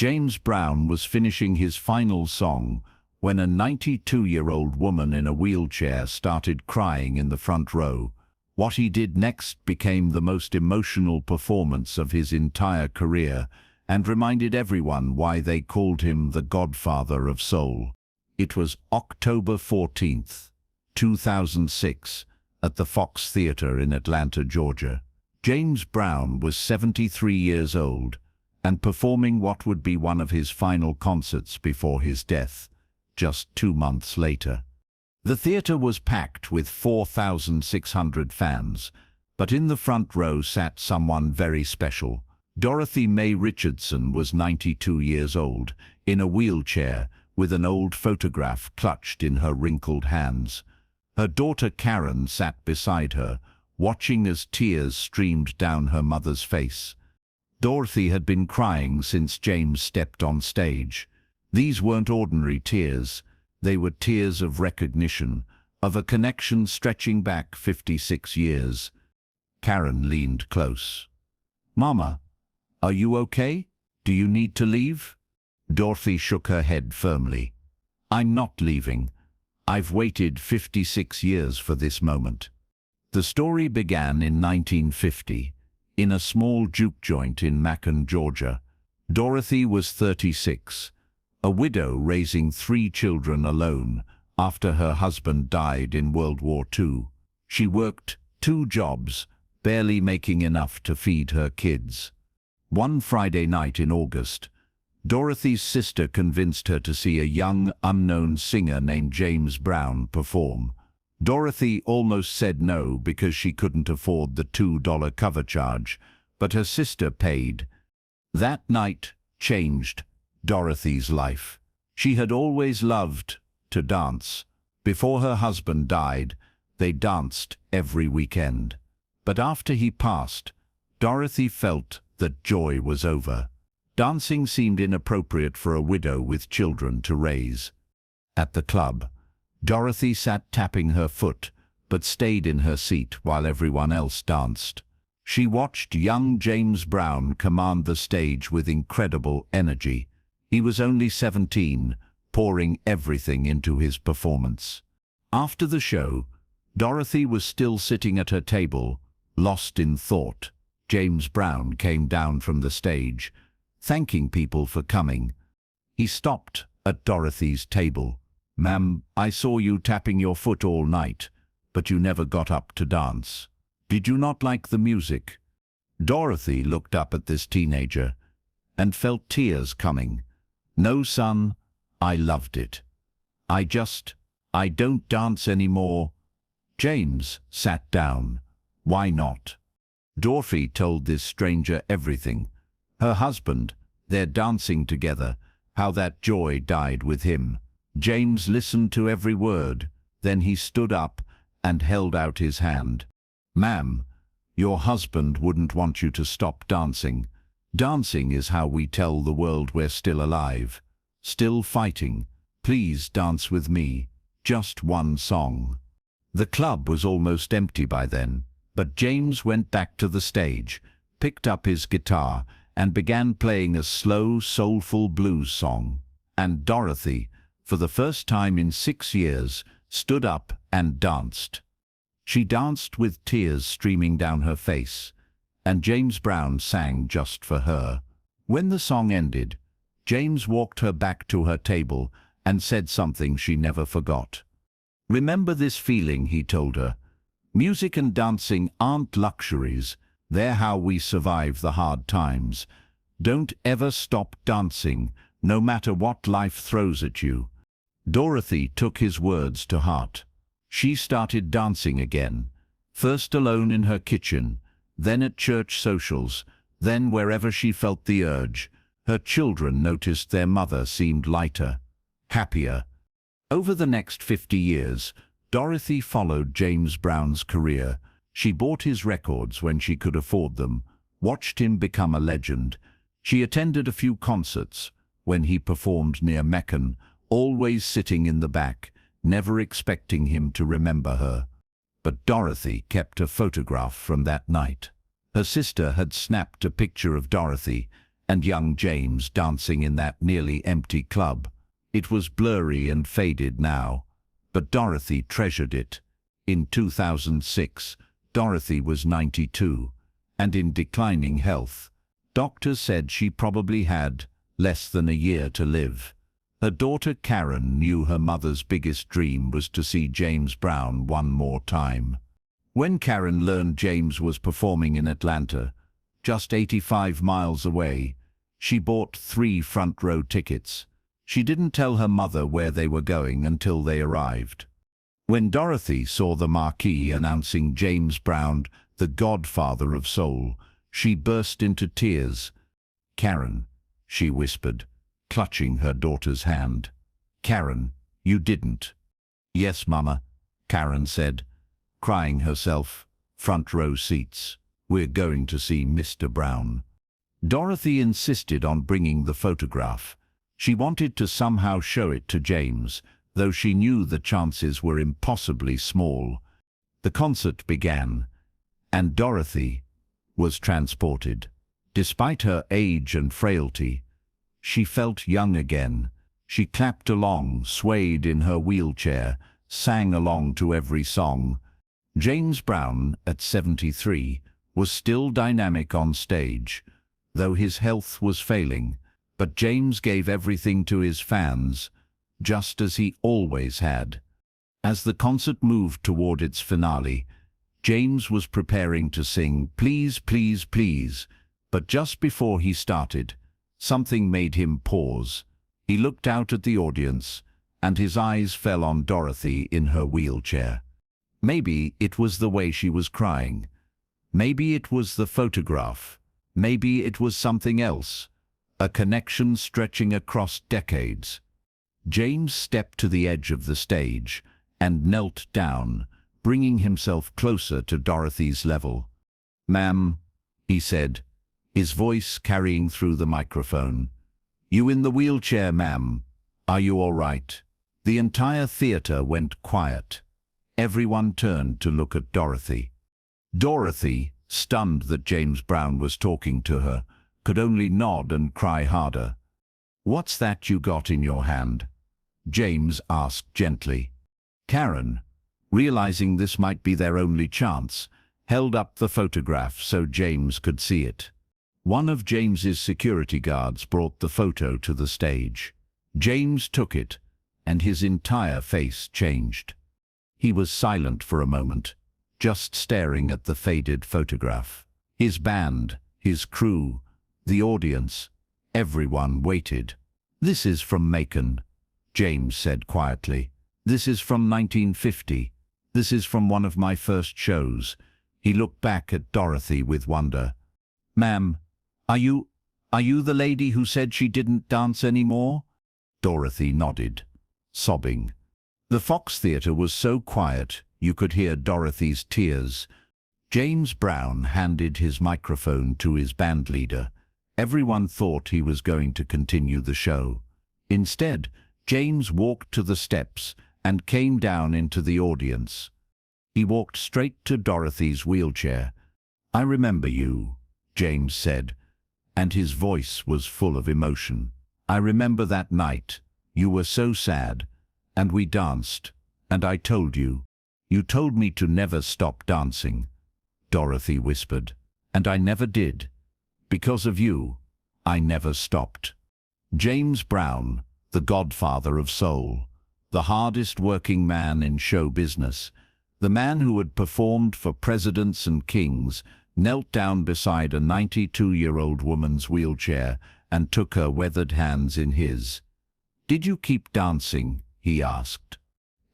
James Brown was finishing his final song when a 92-year-old woman in a wheelchair started crying in the front row. What he did next became the most emotional performance of his entire career and reminded everyone why they called him the Godfather of Soul. It was October 14th, 2006, at the Fox Theatre in Atlanta, Georgia. James Brown was 73 years old and performing what would be one of his final concerts before his death, just 2 months later. The theatre was packed with 4,600 fans, but in the front row sat someone very special. Dorothy Mae Richardson was 92 years old, in a wheelchair, with an old photograph clutched in her wrinkled hands. Her daughter Karen sat beside her, watching as tears streamed down her mother's face. Dorothy had been crying since James stepped on stage. These weren't ordinary tears. They were tears of recognition, of a connection stretching back 56 years. Karen leaned close. "Mama, are you okay? Do you need to leave?" Dorothy shook her head firmly. "I'm not leaving. I've waited 56 years for this moment." The story began in 1950, in a small juke joint in Macon, Georgia. Dorothy was 36, a widow raising 3 children alone after her husband died in World War II. She worked 2 jobs, barely making enough to feed her kids. One Friday night in August, Dorothy's sister convinced her to see a young, unknown singer named James Brown perform. Dorothy almost said no because she couldn't afford the $2 cover charge, but her sister paid. That night changed Dorothy's life. She had always loved to dance. Before her husband died, they danced every weekend. But after he passed, Dorothy felt that joy was over. Dancing seemed inappropriate for a widow with children to raise. At the club, Dorothy sat tapping her foot, but stayed in her seat while everyone else danced. She watched young James Brown command the stage with incredible energy. He was only 17, pouring everything into his performance. After the show, Dorothy was still sitting at her table, lost in thought. James Brown came down from the stage, thanking people for coming. He stopped at Dorothy's table. "Ma'am, I saw you tapping your foot all night, but you never got up to dance. Did you not like the music?" Dorothy looked up at this teenager and felt tears coming. "No, son, I loved it. I don't dance anymore." James sat down. "Why not?" Dorothy told this stranger everything. Her husband, their dancing together, how that joy died with him. James listened to every word, then he stood up and held out his hand. "Ma'am, your husband wouldn't want you to stop dancing. Dancing is how we tell the world we're still alive, still fighting. Please dance with me, just one song." The club was almost empty by then, but James went back to the stage, picked up his guitar, and began playing a slow, soulful blues song. And Dorothy, for the first time in 6 years, stood up and danced. She danced with tears streaming down her face, and James Brown sang just for her. When the song ended, James walked her back to her table and said something she never forgot. "Remember this feeling," he told her. "Music and dancing aren't luxuries. They're how we survive the hard times. Don't ever stop dancing, no matter what life throws at you." Dorothy took his words to heart. She started dancing again, first alone in her kitchen, then at church socials, then wherever she felt the urge. Her children noticed their mother seemed lighter, happier. Over the next 50 years, Dorothy followed James Brown's career. She bought his records when she could afford them, watched him become a legend. She attended a few concerts when he performed near Macon, always sitting in the back, never expecting him to remember her. But Dorothy kept a photograph from that night. Her sister had snapped a picture of Dorothy, and young James dancing in that nearly empty club. It was blurry and faded now, but Dorothy treasured it. In 2006, Dorothy was 92, and in declining health. Doctors said she probably had less than a year to live. Her daughter Karen knew her mother's biggest dream was to see James Brown one more time. When Karen learned James was performing in Atlanta, just 85 miles away, she bought 3 front-row tickets. She didn't tell her mother where they were going until they arrived. When Dorothy saw the marquee announcing James Brown, the Godfather of Soul, she burst into tears. "Karen," she whispered, clutching her daughter's hand. "Karen, you didn't." "Yes, Mama," Karen said, crying herself. "Front row seats. We're going to see Mr. Brown." Dorothy insisted on bringing the photograph. She wanted to somehow show it to James, though she knew the chances were impossibly small. The concert began, and Dorothy was transported. Despite her age and frailty, she felt young again. She clapped along, swayed in her wheelchair, sang along to every song. James Brown, at 73, was still dynamic on stage, though his health was failing. But James gave everything to his fans, just as he always had. As the concert moved toward its finale, James was preparing to sing "Please, Please, Please," but just before he started, something made him pause. He looked out at the audience, and his eyes fell on Dorothy in her wheelchair. Maybe it was the way she was crying. Maybe it was the photograph. Maybe it was something else. A connection stretching across decades. James stepped to the edge of the stage and knelt down, bringing himself closer to Dorothy's level. "Ma'am," he said, his voice carrying through the microphone. "You in the wheelchair, ma'am? Are you all right?" The entire theater went quiet. Everyone turned to look at Dorothy. Dorothy, stunned that James Brown was talking to her, could only nod and cry harder. "What's that you got in your hand?" James asked gently. Karen, realizing this might be their only chance, held up the photograph so James could see it. One of James's security guards brought the photo to the stage. James took it, and his entire face changed. He was silent for a moment, just staring at the faded photograph. His band, his crew, the audience, everyone waited. "This is from Macon," James said quietly. "This is from 1950. This is from one of my first shows." He looked back at Dorothy with wonder. "Ma'am, are you the lady who said she didn't dance anymore?" Dorothy nodded, sobbing. The Fox Theatre was so quiet you could hear Dorothy's tears. James Brown handed his microphone to his band leader. Everyone thought he was going to continue the show. Instead, James walked to the steps and came down into the audience. He walked straight to Dorothy's wheelchair. "I remember you," James said, and his voice was full of emotion. "I remember that night. You were so sad, and we danced, and I told you. You told me to never stop dancing," Dorothy whispered. "And I never did. Because of you, I never stopped." James Brown, the Godfather of Soul, the hardest working man in show business, the man who had performed for presidents and kings, knelt down beside a 92-year-old woman's wheelchair and took her weathered hands in his. "Did you keep dancing?" he asked.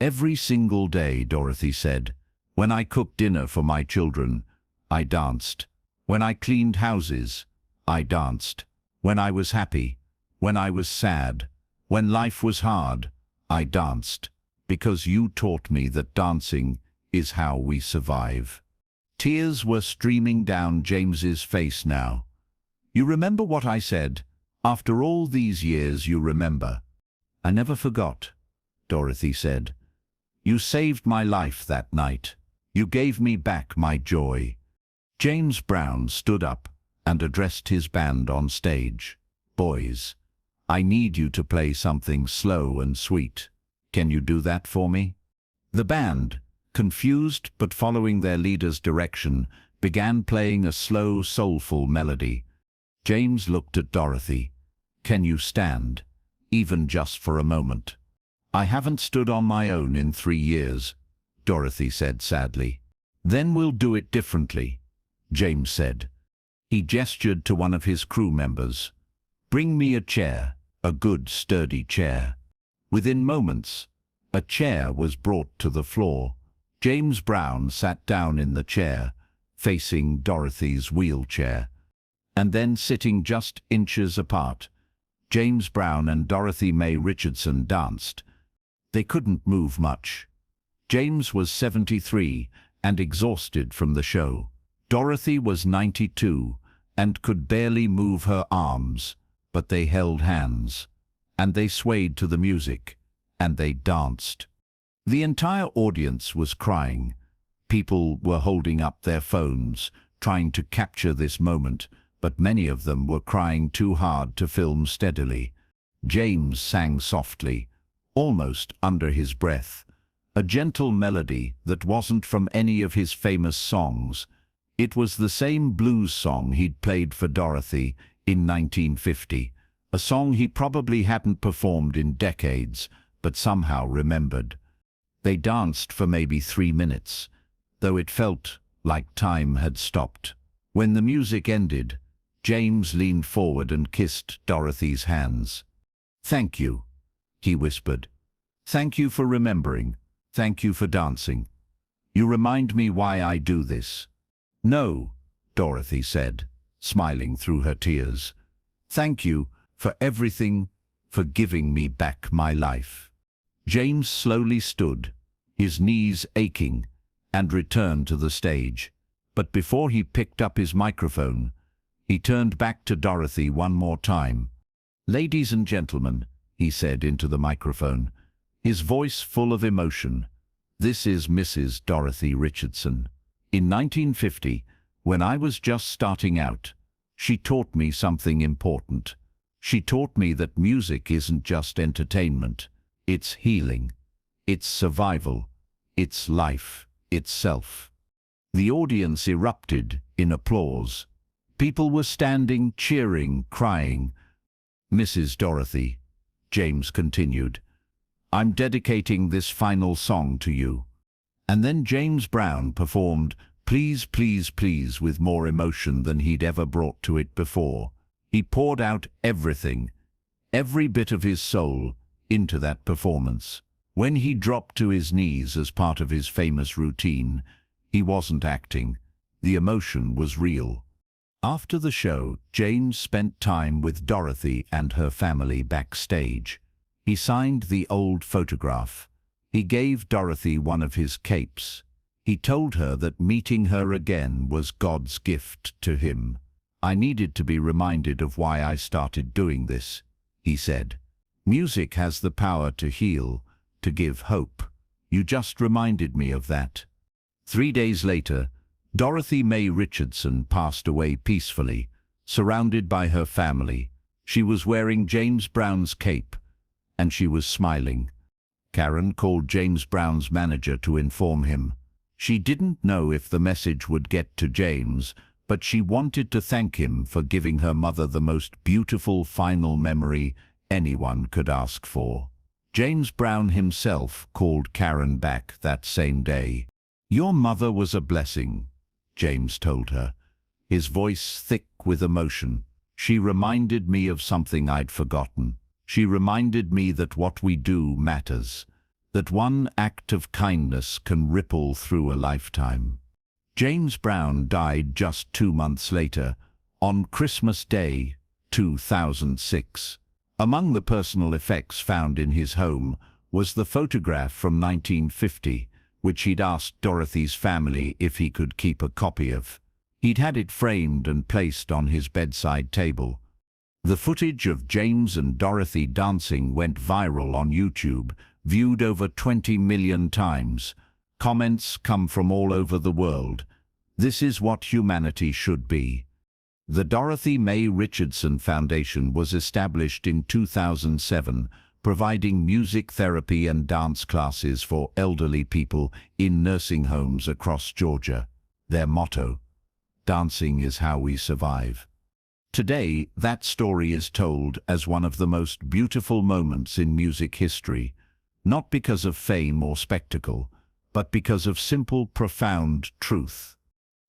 "Every single day," Dorothy said. "When I cooked dinner for my children, I danced. When I cleaned houses, I danced. When I was happy, when I was sad, when life was hard, I danced. Because you taught me that dancing is how we survive." Tears were streaming down James's face now. "You remember what I said? After all these years, you remember." "I never forgot," Dorothy said. "You saved my life that night. You gave me back my joy." James Brown stood up, and addressed his band on stage. "Boys, I need you to play something slow and sweet. Can you do that for me?" The band, confused but following their leader's direction, began playing a slow, soulful melody. James looked at Dorothy. "Can you stand, even just for a moment?" "I haven't stood on my own in 3 years," Dorothy said sadly. "Then we'll do it differently," James said. He gestured to one of his crew members. "Bring me a chair, a good, sturdy chair." Within moments, a chair was brought to the floor. James Brown sat down in the chair, facing Dorothy's wheelchair. And then, sitting just inches apart, James Brown and Dorothy Mae Richardson danced. They couldn't move much. James was 73 and exhausted from the show. Dorothy was 92 and could barely move her arms, but they held hands, and they swayed to the music, and they danced. The entire audience was crying. People were holding up their phones, trying to capture this moment, but many of them were crying too hard to film steadily. James sang softly, almost under his breath, a gentle melody that wasn't from any of his famous songs. It was the same blues song he'd played for Dorothy in 1950, a song he probably hadn't performed in decades, but somehow remembered. They danced for maybe 3 minutes, though it felt like time had stopped. When the music ended, James leaned forward and kissed Dorothy's hands. "Thank you," he whispered. "Thank you for remembering. Thank you for dancing. You remind me why I do this." "No," Dorothy said, smiling through her tears. "Thank you for everything, for giving me back my life." James slowly stood, his knees aching, and returned to the stage. But before he picked up his microphone, he turned back to Dorothy one more time. "Ladies and gentlemen," he said into the microphone, his voice full of emotion, "this is Mrs. Dorothy Richardson. In 1950, when I was just starting out, she taught me something important. She taught me that music isn't just entertainment. It's healing. It's survival. It's life itself." The audience erupted in applause. People were standing, cheering, crying. "Mrs. Dorothy," James continued, "I'm dedicating this final song to you." And then James Brown performed "Please, Please, Please" with more emotion than he'd ever brought to it before. He poured out everything, every bit of his soul, into that performance. When he dropped to his knees as part of his famous routine, he wasn't acting. The emotion was real. After the show, James spent time with Dorothy and her family backstage. He signed the old photograph. He gave Dorothy one of his capes. He told her that meeting her again was God's gift to him. "I needed to be reminded of why I started doing this," he said. "Music has the power to heal, to give hope. You just reminded me of that." 3 days later, Dorothy Mae Richardson passed away peacefully, surrounded by her family. She was wearing James Brown's cape, and she was smiling. Karen called James Brown's manager to inform him. She didn't know if the message would get to James, but she wanted to thank him for giving her mother the most beautiful final memory anyone could ask for. James Brown himself called Karen back that same day. "Your mother was a blessing," James told her, his voice thick with emotion. "She reminded me of something I'd forgotten. She reminded me that what we do matters, that one act of kindness can ripple through a lifetime." James Brown died just 2 months later, on Christmas Day, 2006. Among the personal effects found in his home was the photograph from 1950, which he'd asked Dorothy's family if he could keep a copy of. He'd had it framed and placed on his bedside table. The footage of James and Dorothy dancing went viral on YouTube, viewed over 20 million times. Comments come from all over the world. "This is what humanity should be." The Dorothy Mae Richardson Foundation was established in 2007, providing music therapy and dance classes for elderly people in nursing homes across Georgia. Their motto, "Dancing is how we survive." Today, that story is told as one of the most beautiful moments in music history, not because of fame or spectacle, but because of simple, profound truth.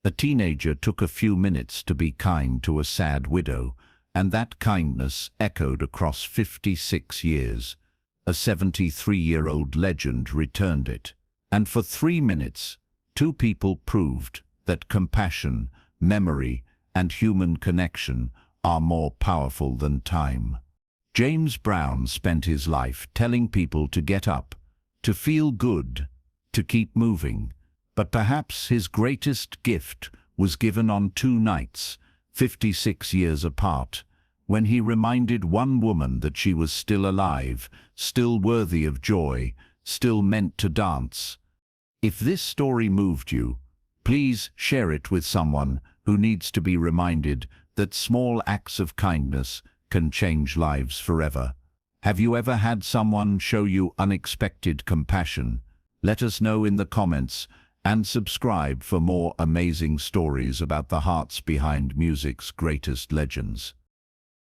A teenager took a few minutes to be kind to a sad widow, and that kindness echoed across 56 years. A 73-year-old legend returned it. And for 3 minutes, two people proved that compassion, memory, and human connection are more powerful than time. James Brown spent his life telling people to get up, to feel good, to keep moving. But perhaps his greatest gift was given on 2 nights, 56 years apart, when he reminded one woman that she was still alive, still worthy of joy, still meant to dance. If this story moved you, please share it with someone who needs to be reminded that small acts of kindness can change lives forever. Have you ever had someone show you unexpected compassion? Let us know in the comments, and subscribe for more amazing stories about the hearts behind music's greatest legends.